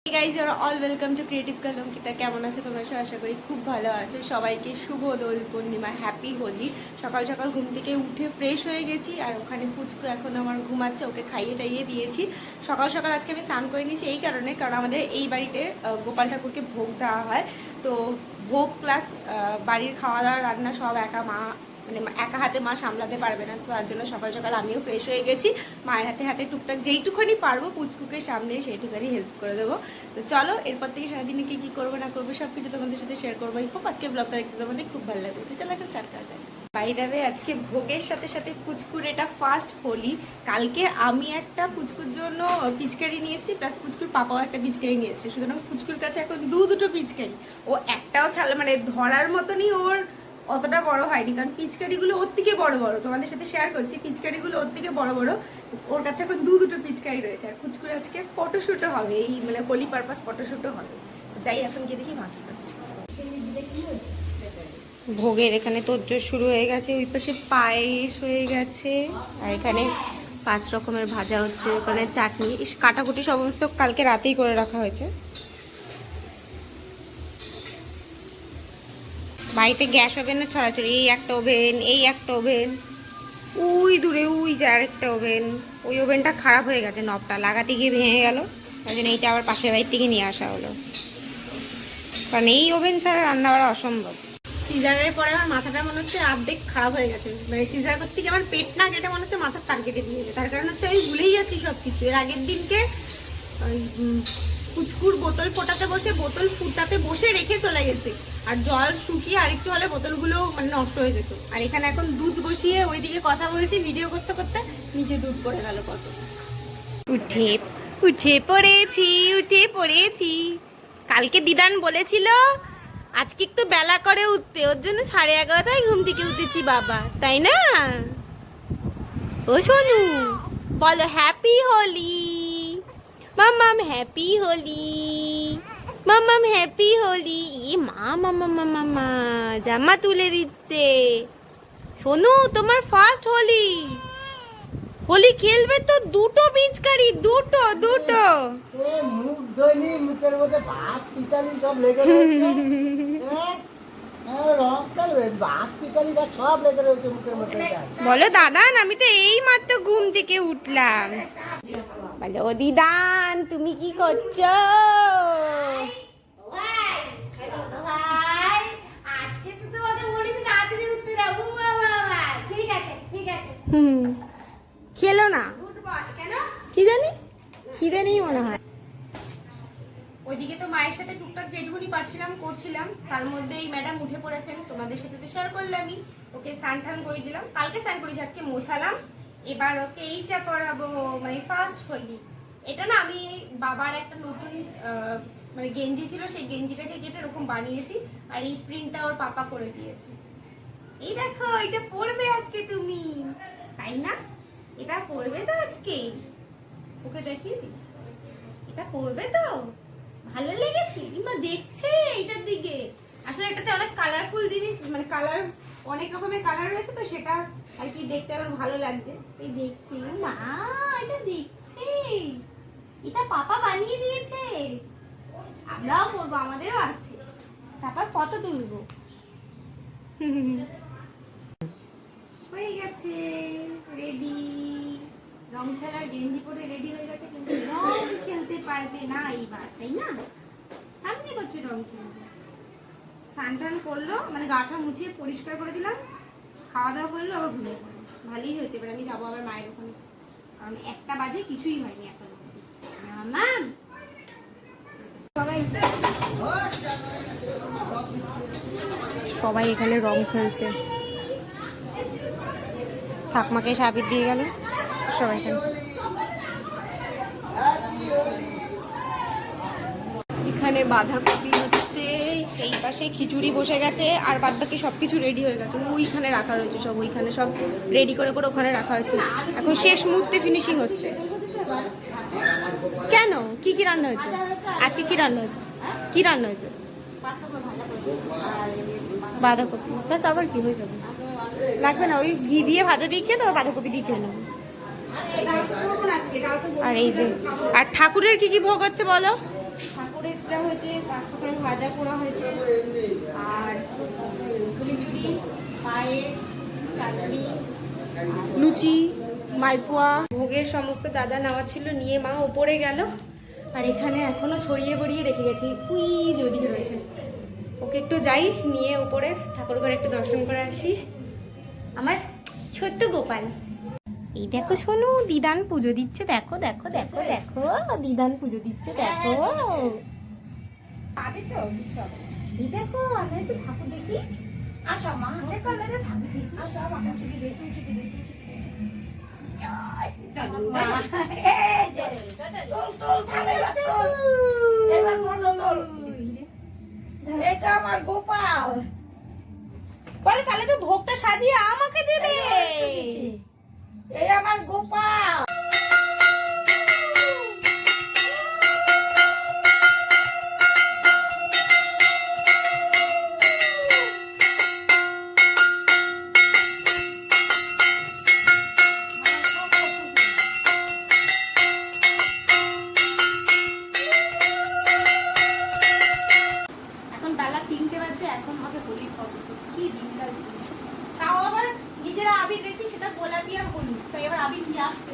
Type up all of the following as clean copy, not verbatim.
Hey guys, you're all welcome to Creative Kalankita. কেমন আছো তোমরা? আশা করি খুব ভালো আছো। সবাইকে শুভ দোল পূর্ণিমা, হ্যাপি হোলি। সকাল সকাল ঘুম থেকে উঠে ফ্রেশ হয়ে গেছি, আর ওখানে পুচকু এখন আমার ঘুমাচ্ছে, ওকে খাইয়ে টাইয়ে দিয়েছি। সকাল সকাল আজকে আমি স্নান করে নিয়েছি এই কারণে, কারণ আমাদের এই বাড়িতে গোপাল ঠাকুরকে ভোগ দেওয়া হয়। তো ভোগ প্লাস বাড়ির খাওয়া দাওয়া রান্না সব একা মা, মানে একা হাতে মা সামলাতে পারবে না। তো তার জন্য সকাল সকাল আমিও ফ্রেশ হয়ে গেছি। মায়ের হাতে হাতে টুকটাক যেইটুখানি পারবো পুচকুকে সামনে সেইটুখানি হেল্প করে দেবো। তো চলো, এরপর থেকে সারাদিনে কি কি করবো না করবো সব কিছু তোমাদের সাথে শেয়ার করবো। খুব আজকে ব্লগটা দেখতে তোমাদের খুব ভালো লাগবে। তো চলো একটা স্টার্ট করা যায়। বাই দ্য ওয়ে, আজকে ভোগের সাথে সাথে পুচকুর এটা ফার্স্ট হোলি। কালকে আমি একটা পুচকুর জন্য পিচকারি নিয়ে এসেছি, প্লাস পুচকুর পাপাও একটা পিচকারি নিয়ে এসেছে। সুতরাং পুচকুর কাছে এখন দুটো পিচকারি। ও একটাও খেলা মানে ধরার মতনই ওর অতটা বড় হয়নি, কারণ পিচকারিগুলো ওর থেকে বড় বড়। তোমাদের সাথে শেয়ার করছি, পিচকারিগুলো ওর থেকে বড় বড়। ওর কাছে এখন দুটো পিচকারি রয়েছে। আর পুচকুর আজকে ফটোশুটও হবে, এই মানে হোলি পারপাস ফটোশুটও হবে। যাই এখন গিয়ে দেখি মা কি করছে। ভোগের এখানে তোড়জোড় শুরু হয়ে গেছে, ওই পাশে পায়েস হয়ে গেছে, আর এখানে 5 রকমের ভাজা হচ্ছে, ওখানে চাটনি, কাটাকুটি সমস্ত কালকে রাতেই করে রাখা হয়েছে। বাড়িতে গ্যাস ওভেনের ছড়াছড়ি, এই একটা ওভেন, এই একটা ওভেন, ওই দূরে ওই যে আরেকটা ওভেন। ওই ওভেনটা খারাপ হয়ে গেছে, নবটা লাগাতে গিয়ে ভেঙে গেল, তাই জন্য এইটা আবার পাশের বাড়ির থেকে নিয়ে আসা হলো, কারণ এই ওভেন ছাড়া রান্না করা অসম্ভব। সিজারের পরে আমার মাথাটা মনে হচ্ছে অর্ধেক খারাপ হয়ে গেছে, মানে সিজার করতে গিয়ে আমার পেট না কেটে মনে হচ্ছে মাথার তার কেটে দিয়েছে। তার কারণ হচ্ছে আমি ভুলেই যাচ্ছি সবকিছু। এর আগের দিনকে পুচকুর বোতল ফোটাতে বসে, বোতল ফুটাতে বসে রেখে চলে গেছে, আর জল শুকিয়ে আরেকটু হলে বোতলগুলো মানে নষ্ট হয়ে যেত। আর এখানে এখন দুধ বসিয়ে ওইদিকে কথা বলছি, ভিডিও করতে করতে নিচে দুধ পড়ে গেল কত। উঠে উঠে পড়েছি, উঠে পড়েছি। কালকে দিদান বলেছিল আজকে একটু বেলা করে উঠতে, ওর জন্য 11:30টায় ঘুম থেকে উঠেছি বাবা, তাই না? ও সোনু, বলো হ্যাপি হোলি মাম্মাম, হ্যাপি হোলি মাম্মাম, হ্যাপি হোলি। ই মা, মামা মামা মা জামা তুলে দিচ্ছে। সোনু, তোমার ফার্স্ট হোলি, হোলি খেলবে তো দুটো পিচকারি, দুটো দুটো। মুখ ধোয়নি, মুখের মধ্যে ভাত পিটালি সব লেগে রয়েছে। রং কালবে ভাত পিটালি সব লেগে রয়েছে মুখের মধ্যে। বলো দাদান, আমি তো এই মাত্র ঘুম থেকে উঠলাম। বলো দিদান, তুমি কি করছো? খেলো না কি জানি, খিদে নেই মনে হয়। ওইদিকে তো মায়ের সাথে টুকটাক যেটুকুনি পারছিলাম করছিলাম, তার মধ্যে এই ম্যাডাম উঠে পড়েছেন। তোমাদের সাথে তো শেয়ার করলামই, ওকে স্নান টান করে দিলাম। কালকে স্নান করেছি, আজকে মোছালাম। এবার ওকে এইটা করাবো, মানে ফার্স্ট হোলি। এটা না আমি বাবার একটা নতুন মানে গেঞ্জি ছিল, সেই গেঞ্জিটাকে কেটে এরকম বানিয়েছি, আর এই প্রিন্টটা ওর পাপা করে দিয়েছে। এই দেখো, এটা পরবে আজকে তুমি, তাই না? এটা পরবে তো আজকে, ওকে দেখিয়েছিস? এটা পরবে তো? ভালো লেগেছে কিংবা দেখছে এটার দিকে? আসলে এটাতে অনেক কালারফুল জিনিস, মানে কালার অনেক রকমের কালার রয়েছে, তো সেটা আর কি দেখতে আমার ভালো লাগছে। এই দেখছি, মা এটা দেখছে, এটা পাপা বানিয়ে দিয়েছে, আমরাও পরবো, আমাদেরও আছে। তারপর কত তুলবো। হয়ে গেছে রেডি, রং খেলার গেঞ্জি পরে রেডি হয়ে গেছে, কিন্তু রং খেলতে পারবে না এইবার, তাই না? সামনে করছে রং খেলবে। স্নান টান করলো, মানে গাটা মুছিয়ে পরিষ্কার করে দিলাম, খাওয়া দাওয়া করলো, আবার ঘুমিয়ে পড়লো। ভালোই হয়েছে। এবার আমি যাবো আবার মায়ের ওখানে, কারণ 1টা বাজে, কিছুই হয়নি এখন। মাম সবাই এখানে রং খেলছে, ঠাকমাকে সাবির দিয়ে গেল সবাই এখানে। এখানে বাঁধাকপি হচ্ছে, এই পাশে খিচুড়ি বসে গেছে, আর বাদ বাকি সবকিছু রেডি হয়ে গেছে। ওইখানে রাখা রয়েছে সব, ওইখানে সব রেডি করে করে ওখানে রাখা হয়েছে। এখন শেষ মুহূর্তে ফিনিশিং হচ্ছে। কেন, কি কি রান্না হয়েছে আজকে? কি রান্না হয়েছে? কি রান্না হয়েছে? বাঁধাকপি, ব্যাস। আবার কি হয়ে যাবে? লাগবে না, ওই ঘি দিয়ে ভাজা দিয়ে খেয়ে তারপর বাঁধাকপি দিয়ে খেয়ে নেবো। আর এই যে, আর ঠাকুরের কি কি ভোগ হচ্ছে বলো? দুধটা হয়েছে, 500 গ্রাম ভাজা পোড়া হয়েছে, আর খিচুড়ি, পায়েস, চাটনি, লুচি, মালপোয়া, ভোগের সমস্ত দাদা নেওয়া ছিল, নিয়ে মা ওপরে গেল। আর এখানে এখনো ছড়িয়ে বড়িয়ে রেখে গেছি, উই যে ওদিকে রয়েছে, ওকে একটু যাই নিয়ে উপরে ঠাকুর ঘরে একটু দর্শন করে আসি। আমার ছোট্ট গোপাল, এই দেখো শোনো, দিদান পুজো দিচ্ছে, দেখো দেখো দেখো দেখো, দিদান পুজো দিচ্ছে দেখো। এই দেখো আমরা একটু ঠাকুর দেখি, আসা মা, দেখো আমরা একটু ঠাকুর দেখি, আসা মা, দেখুন দেখুন আমার গোপাল বলে, তাহলে তো ভোগটা সাজিয়ে আমাকে দেবে, এই আমার গোপাল। এখন বেলা 3টে বাজে, এখন হবে হোলি ফটোশুট। কি দিনকাল, তাও আবার নিজেরা আবির রেখেছি, সেটা গোলাপি আর হলুদ, তাই এবার আবির দিয়ে আসতে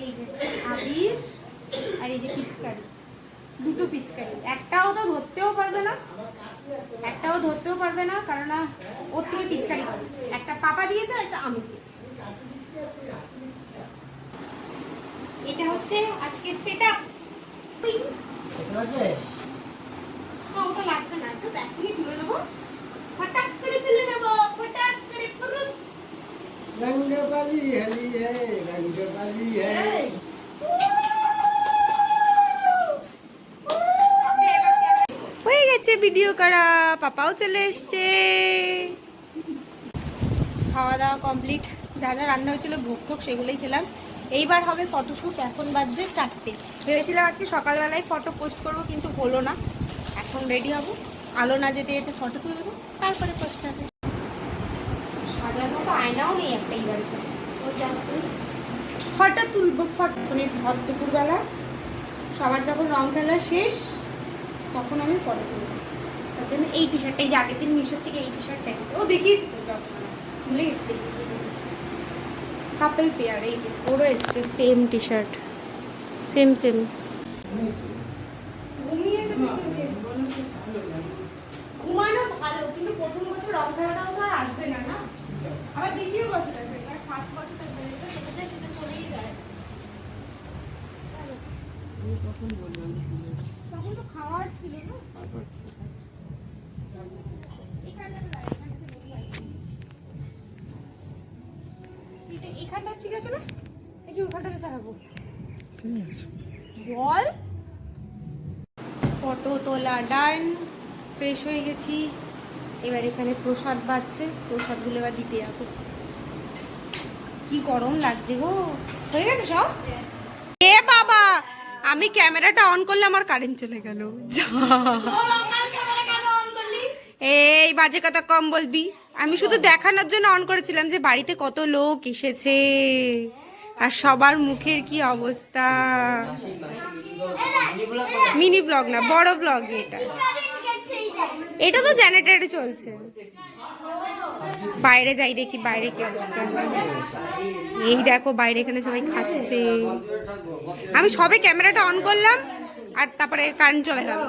এই যে আবির আর এই যে পিচকারি, দুটো পিচকারি, একটাও তো ধরতেও পারবে না, কারণ ওর থেকে পিচকারি পাবে, একটা পাপা দিয়েছে আর একটা আমি দিয়েছি। এটা হচ্ছে আজকে সেটআপ। ওটা লাগবে না, তো এখনই তুলে নেবো, ফটাক করে তুলে নেবো, ফটাক করে পুরুত। रंगबाजी हली है, रंगबाजी है। হয়ে গেছে ভিডিও করা, পাপাও চলে এসছে, খাওয়া দাওয়া কমপ্লিট, যা যা রান্না হয়েছিল ভোগ ঠোক সেগুলোই খেলাম। এইবার হবে ফটোশুট, এখন বাজছে 4টে। ভেবেছিলাম আজকে সকালবেলায় ফটো পোস্ট করবো, কিন্তু হলো না। এখন রেডি হবো, আলো না যেতে যেতে ফটো তুলবো, তারপরে পোস্ট হবে। সাজানো তো আয়নাও নেই একটা এই বাড়িতে, ফটো তুলবো, ফটো মানে ভর দুপুরবেলা সবার যখন রং খেলা শেষ তখন আমি ফটো তুলবো। তার জন্য এই টি শার্টটা, এই যে আগের দিন মিশোর থেকে এই টি শার্টটা এসছে, ও দেখিয়েছি তো, ভুলে গেছি, কাপল পেয়ার, এই যে ওরও এসছে same T shirt, same same. ঘুমানো ভালো, কিন্তু প্রথম বছর রং খেলাটাও তো আর আসবে না, না আবার দ্বিতীয় বছর আসবে, আর ফার্স্ট বছর সেটা চলেই যায়। তখন তো খাওয়ার ছিল না। এখানটা ঠিক আছে না, দেখি ওখানটাতে দাঁড়াবো, বল। ফটো তোলা ডান, ফ্রেশ হয়ে গেছি, এবার এখানে প্রসাদ বাড়ছে, প্রসাদগুলো এবার দিতে যাবো। কি গরম লাগছে গো, হয়ে গেছে সব। এ বাবা, আমি ক্যামেরাটা অন করলে আমার কারেন্ট চলে গেল। এই বাজে কথা কম বলবি, আমি শুধু দেখানোর জন্য অন করেছিলাম যে বাড়িতে কত লোক এসেছে আর সবার মুখের কি অবস্থা। মিনি ব্লগ না, বড় ব্লগ এটা। এটা তো জেনারেটরে চলছে। বাইরে যাই দেখি বাইরে কি অবস্থা। এই দেখো বাইরে এখানে সবাই খাচ্ছে, আমি সবে ক্যামেরাটা অন করলাম আর তারপরে কারেন্ট চলে গেল।